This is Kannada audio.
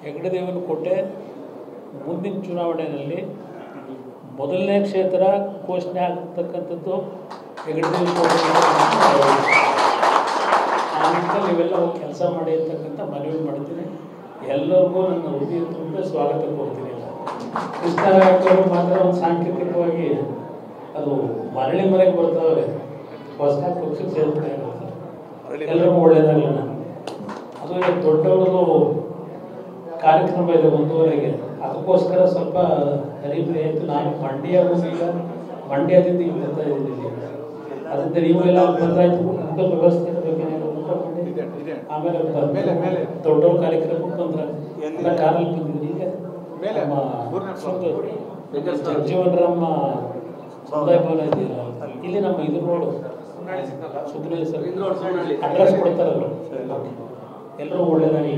ಹೆಗ್ಗಡದೇವನಕೋಟೆ ಮುಂದಿನ ಚುನಾವಣೆಯಲ್ಲಿ ಮೊದಲನೇ ಕ್ಷೇತ್ರ ಘೋಷಣೆ ಆಗತಕ್ಕಂಥದ್ದು ಹೆಗ್ಗಡದೇವನಕೋಟೆ. ಆ ನಿಟ್ಟಿನಲ್ಲಿ ನೀವೆಲ್ಲ ಹೋಗಿ ಕೆಲಸ ಮಾಡಿ ಅಂತಕ್ಕಂಥ ಮನವಿ ಮಾಡ್ತೀನಿ. ಎಲ್ಲರಿಗೂ ನನ್ನ ಹೃದಯ ತುಂಬ ಸ್ವಾಗತ ಕೊಡ್ತೀನಿ. ಕೃಷ್ಣರಾಯಕರು ಮಾತ್ರ ಒಂದು ಸಾಂಕೇತಿಕವಾಗಿ ಅದು ಮರಳಿ ಮರೆಗೆ ಬರ್ತಾವೆ, ಹೊಸ ಪಕ್ಷಕ್ಕೆ ಸೇರ್ತಾ ಇರುತ್ತೆ. ಎಲ್ಲರಿಗೂ ಒಳ್ಳೇದಾಗಲ್ಲ. ಅದು ದೊಡ್ಡವ್ರದ್ದು ಕಾರ್ಯಕ್ರಮ ಇದೆ 1:30ಗೆ, ಅದಕ್ಕೋಸ್ಕರ ಸ್ವಲ್ಪ ಹರಿಬರಿ ಆಯಿತು. ನಾನು ಮಂಡ್ಯ ಹೋಗಿಲ್ಲ, ಮಂಡ್ಯದಿಂದ ಈಗ ಬರ್ತಾ ಇದ್ದೀನಿ. ಅದರಿಂದ ನೀವೆಲ್ಲ ಬಂದಾಯ್ತು, ಊಟದ ವ್ಯವಸ್ಥೆ ಇರಬೇಕೇನೋ ಊಟ ಮಾಡಿ ಆಮೇಲೆ ದೊಡ್ಡವ್ರ ಕಾರ್ಯಕ್ರಮಕ್ಕೆ ಬಂದ್ರೆ ಎಲ್ಲ ಕಾರಲ್ಲಿ ಬಂದಿದ್ದೀನಿ. ಈಗ ನಮ್ಮ ಜಗಜೀವನರಾಮ ಸಮುದಾಯ ಭವನ ಇದೆಯಲ್ಲ, ಇಲ್ಲಿ ನಮ್ಮ ಇದು ರೋಡು ಸುಬ್ರಹ್ಮಣ್ಯ ಸರ್ ಅಡ್ರೆಸ್ ಕೊಡ್ತಾರಲ್ಲ, ಎಲ್ಲರೂ ಒಳ್ಳೇದಾಗಿ